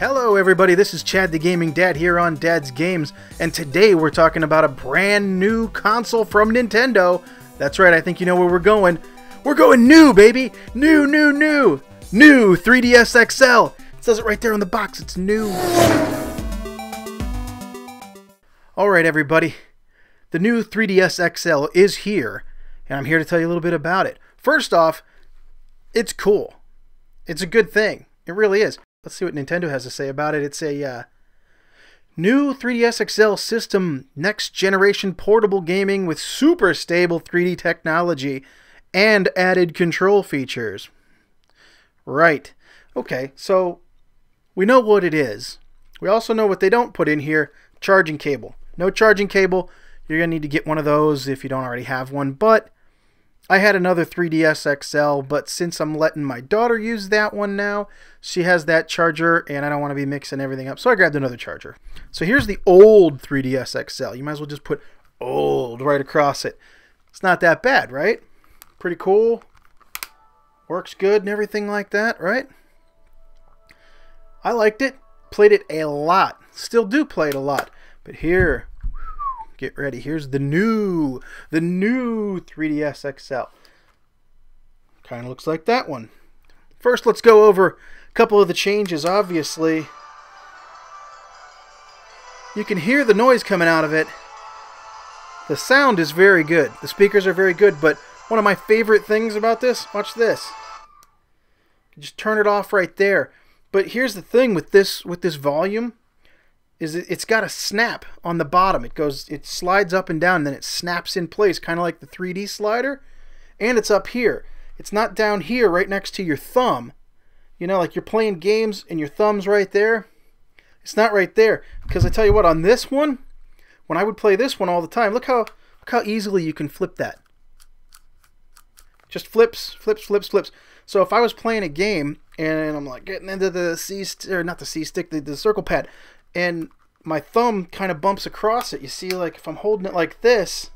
Hello everybody, this is Chad the Gaming Dad here on Dad's Games, and today we're talking about a brand new console from Nintendo. That's right, I think you know where we're going. We're going new, baby! New! New 3DS XL! It says it right there on the box, it's new. Alright everybody, the new 3DS XL is here, and I'm here to tell you a little bit about it. First off, it's cool. It's a good thing. It really is. Let's see what Nintendo has to say about it. It's a new 3DS XL system, next generation portable gaming with super stable 3D technology and added control features. Right. Okay, so we know what it is. We also know what they don't put in here, charging cable. No charging cable. You're going to need to get one of those if you don't already have one, but I had another 3DS XL, but since I'm letting my daughter use that one now, she has that charger, and I don't want to be mixing everything up, so I grabbed another charger. So here's the old 3DS XL. You might as well just put old right across it. It's not that bad, right? Pretty cool. Works good and everything like that, right? I liked it. Played it a lot. Still do play it a lot. But here, get ready. Here's the new 3DS XL. Kind of looks like that one. First, let's go over a couple of the changes. Obviously, you can hear the noise coming out of it. The sound is very good. The speakers are very good, but one of my favorite things about this, watch this. You just turn it off right there. But here's the thing with this volume. It's got a snap on the bottom. It slides up and down, and then it snaps in place, kind of like the 3D slider. And it's up here. It's not down here right next to your thumb. You know, like you're playing games and your thumb's right there. It's not right there. Because I tell you what, on this one, when I would play this one all the time, look how easily you can flip that. Just flips. So if I was playing a game and I'm like getting into the the circle pad, and my thumb kind of bumps across it. You see, like if I'm holding it like this,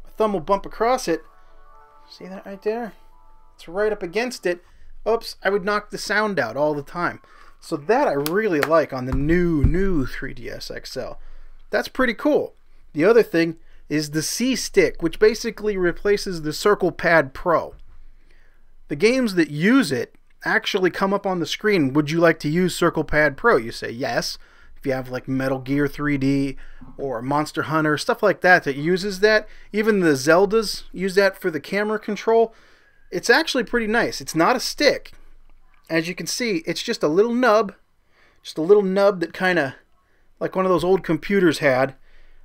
my thumb will bump across it. See that right there? It's right up against it. Oops, I would knock the sound out all the time. So that I really like on the new 3DS XL. That's pretty cool. The other thing is the C-Stick, which basically replaces the Circle Pad Pro. The games that use it actually come up on the screen. Would you like to use Circle Pad Pro? You say yes. If you have like Metal Gear 3D or Monster Hunter, stuff like that uses that. Even the Zeldas use that for the camera control. It's actually pretty nice. It's not a stick. As you can see, it's just a little nub. Just a little nub that kind of like one of those old computers had.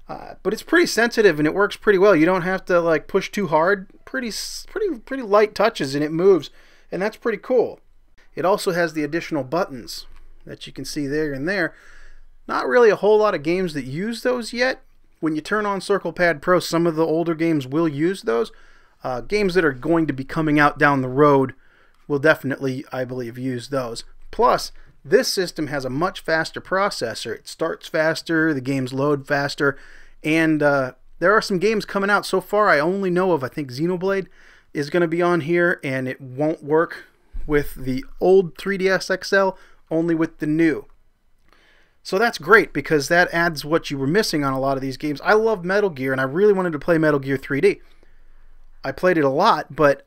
But it's pretty sensitive and it works pretty well. You don't have to like push too hard. Pretty light touches and it moves. And that's pretty cool. It also has the additional buttons that you can see there and there. Not really a whole lot of games that use those yet. When you turn on Circle Pad Pro, some of the older games will use those. Games that are going to be coming out down the road will definitely, I believe, use those. Plus, this system has a much faster processor. It starts faster, the games load faster, and there are some games coming out. So far, I only know of, I think Xenoblade is going to be on here, and it won't work with the old 3DS XL, only with the new. So that's great because that adds what you were missing on a lot of these games. I love Metal Gear and I really wanted to play Metal Gear 3D. I played it a lot, but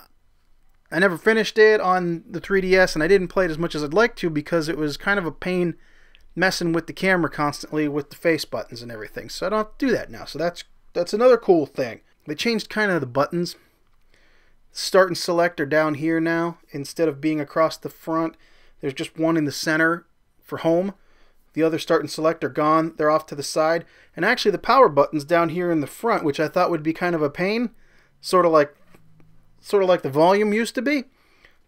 I never finished it on the 3DS and I didn't play it as much as I'd like to because it was kind of a pain messing with the camera constantly with the face buttons and everything. So I don't have to do that now. So that's another cool thing. They changed kind of the buttons. Start and select are down here now. Instead of being across the front, there's just one in the center for home. The other start and select are gone. They're off to the side. And actually the power button's down here in the front, which I thought would be kind of a pain. Sort of like the volume used to be.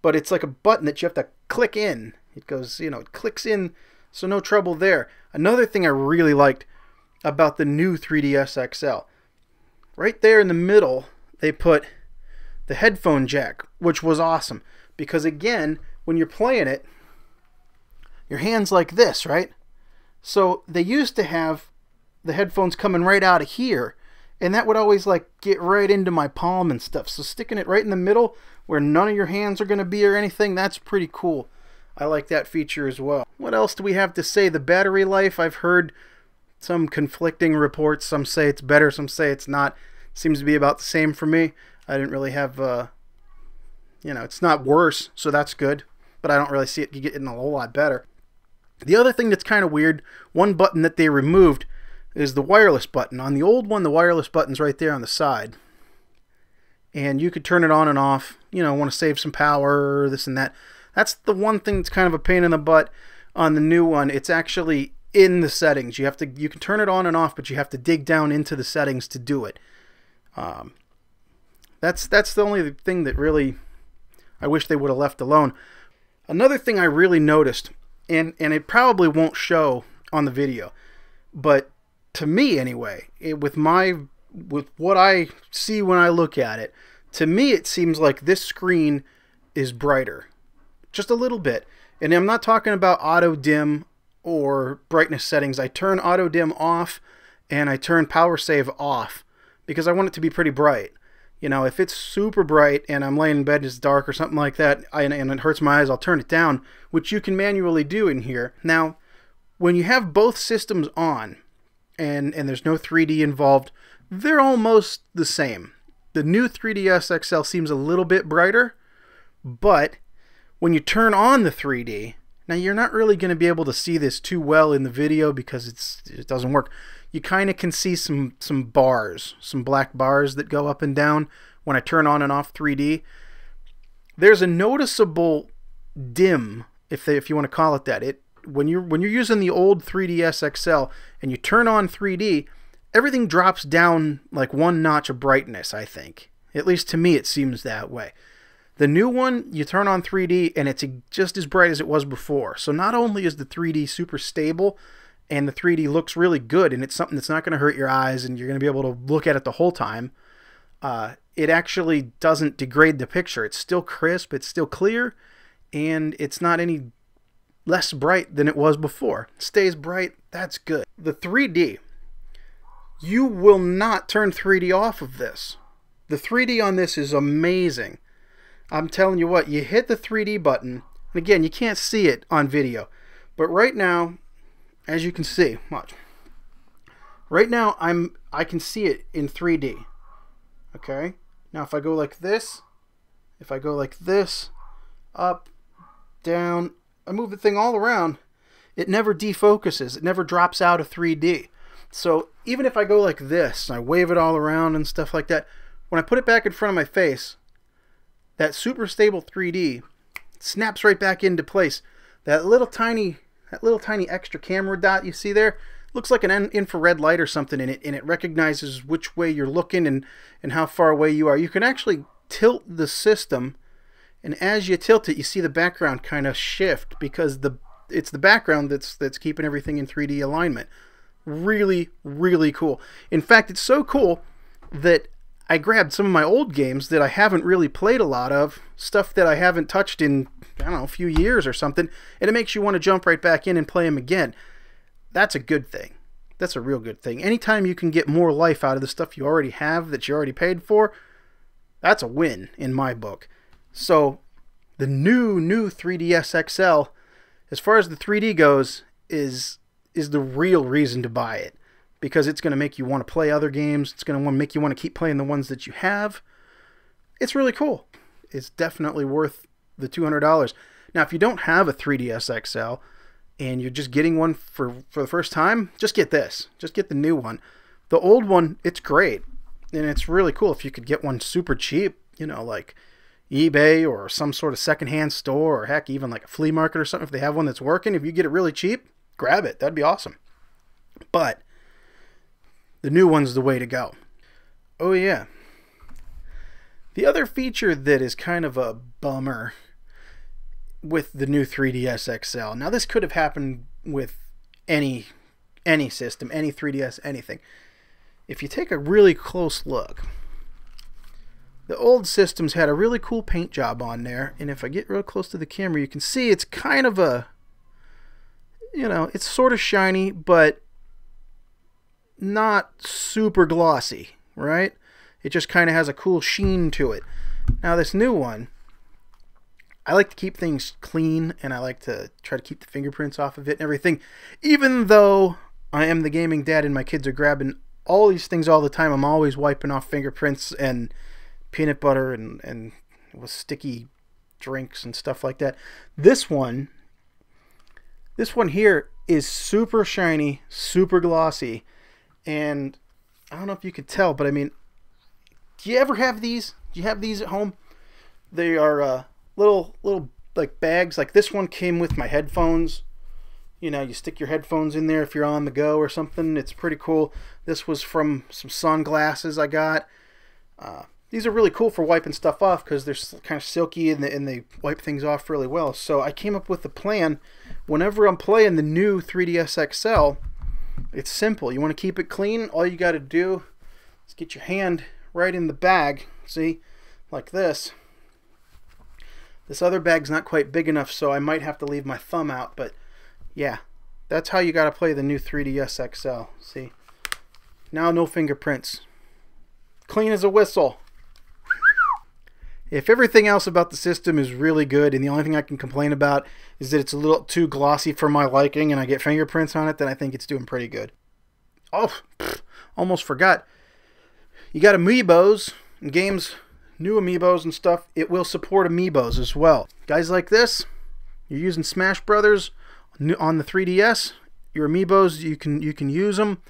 But it's like a button that you have to click in. It goes, you know, it clicks in, so no trouble there. Another thing I really liked about the new 3DS XL. Right there in the middle, they put the headphone jack, which was awesome. Because again, when you're playing it, your hand's like this, right? So they used to have the headphones coming right out of here, and that would always like get right into my palm and stuff. So sticking it right in the middle where none of your hands are going to be or anything, that's pretty cool. I like that feature as well. What else do we have to say? The battery life, I've heard some conflicting reports. Some say it's better, some say it's not. Seems to be about the same for me. I didn't really have, you know, it's not worse, so that's good. But I don't really see it getting a whole lot better. The other thing that's kind of weird, one button that they removed is the wireless button. On the old one, the wireless button's right there on the side. And you could turn it on and off, you know, want to save some power, this and that. That's the one thing that's kind of a pain in the butt. On the new one, it's actually in the settings. You can turn it on and off, but you have to dig down into the settings to do it. That's the only thing that really I wish they would have left alone. Another thing I really noticed, and it probably won't show on the video, but to me anyway, with what I see when I look at it, to me it seems like this screen is brighter. Just a little bit. And I'm not talking about auto dim or brightness settings. I turn auto dim off and I turn power save off because I want it to be pretty bright. You know, if it's super bright and I'm laying in bed and it's dark or something like that, and it hurts my eyes, I'll turn it down, which you can manually do in here. Now, when you have both systems on and there's no 3D involved, they're almost the same. The new 3DS XL seems a little bit brighter, but when you turn on the 3D, now you're not really going to be able to see this too well in the video because it doesn't work. You kind of can see some bars, some black bars that go up and down when I turn on and off 3D. There's a noticeable dim, if you want to call it that. When you're using the old 3DS XL and you turn on 3D, everything drops down like one notch of brightness, I think. At least to me it seems that way. The new one, you turn on 3D and it's just as bright as it was before. So not only is the 3D super stable and the 3D looks really good and it's something that's not going to hurt your eyes and you're going to be able to look at it the whole time, it actually doesn't degrade the picture. It's still crisp, it's still clear, and it's not any less bright than it was before. It stays bright, that's good. The 3D, you will not turn 3D off of this. The 3D on this is amazing. I'm telling you what, you hit the 3D button, and again, you can't see it on video, but right now, as you can see, watch. Right now, I can see it in 3D. Okay? Now if I go like this, up, down, I move the thing all around, it never defocuses, it never drops out of 3D. So even if I go like this, and I wave it all around and stuff like that, when I put it back in front of my face, that super stable 3D snaps right back into place. That little tiny extra camera dot you see there looks like an infrared light or something in it, and it recognizes which way you're looking and how far away you are. You can actually tilt the system, and as you tilt it, you see the background kind of shift because it's the background that's keeping everything in 3D alignment. Really, really cool. In fact, it's so cool that I grabbed some of my old games that I haven't really played a lot of, stuff that I haven't touched in, I don't know, a few years or something, and it makes you want to jump right back in and play them again. That's a good thing. That's a real good thing. Anytime you can get more life out of the stuff you already have that you already paid for, that's a win in my book. So the new 3DS XL, as far as the 3D goes, is the real reason to buy it. Because it's going to make you want to play other games. It's going to make you want to keep playing the ones that you have. It's really cool. It's definitely worth the $200. Now, if you don't have a 3DS XL and you're just getting one for the first time, just get this. Just get the new one. The old one, it's great. And it's really cool if you could get one super cheap, you know, like eBay or some sort of secondhand store, or heck, even like a flea market or something. If they have one that's working, if you get it really cheap, grab it. That'd be awesome. But the new one's the way to go. Oh yeah. The other feature that is kind of a bummer with the new 3DS XL. Now this could have happened with any system, any 3DS, anything. If you take a really close look, the old systems had a really cool paint job on there, and if I get real close to the camera, you can see it's kind of a, you know, it's sort of shiny, but not super glossy, right? It just kind of has a cool sheen to it. Now this new one, I like to keep things clean, and I like to try to keep the fingerprints off of it and everything. Even though I am the gaming dad and my kids are grabbing all these things all the time, I'm always wiping off fingerprints and peanut butter and with sticky drinks and stuff like that. This one here is super shiny, super glossy, and I don't know if you could tell, but I mean, do you ever have these? Do you have these at home? They are little like bags. Like this one came with my headphones. You know, you stick your headphones in there if you're on the go or something. It's pretty cool. This was from some sunglasses I got. These are really cool for wiping stuff off because they're kind of silky and they wipe things off really well. So I came up with a plan. Whenever I'm playing the new 3DS XL, it's simple. You want to keep it clean. All you got to do is get your hand right in the bag. See? Like this. This other bag's not quite big enough, so I might have to leave my thumb out. But yeah, that's how you got to play the new 3DS XL. See? Now no fingerprints. Clean as a whistle. If everything else about the system is really good and the only thing I can complain about is that it's a little too glossy for my liking and I get fingerprints on it, then I think it's doing pretty good. Oh, almost forgot. You got amiibos and games, new amiibos and stuff. It will support amiibos as well. Guys like this, you're using Smash Brothers on the 3DS. Your amiibos, you can use them.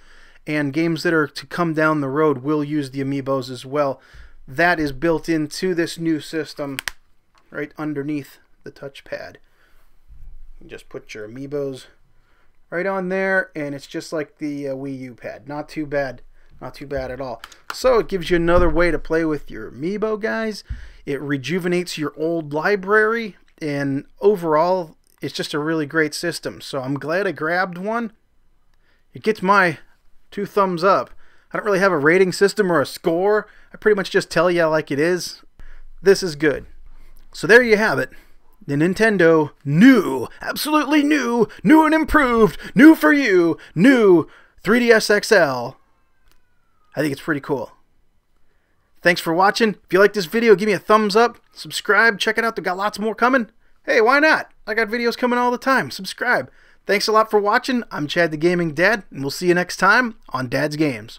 And games that are to come down the road will use the amiibos as well. That is built into this new system right underneath the touchpad. You just put your amiibos right on there, and it's just like the Wii U pad. Not too bad. Not too bad at all. So it gives you another way to play with your amiibo, guys. It rejuvenates your old library, and overall, it's just a really great system. So I'm glad I grabbed one. It gets my 2 thumbs up. I don't really have a rating system or a score. I pretty much just tell you like it is. This is good. So there you have it. The Nintendo new, absolutely new and improved, new for you, new 3DS XL. I think it's pretty cool. Thanks for watching. If you like this video, give me a thumbs up. Subscribe. Check it out. They got lots more coming. Hey, why not? I got videos coming all the time. Subscribe. Thanks a lot for watching. I'm Chad the Gaming Dad, and we'll see you next time on Dad's Games.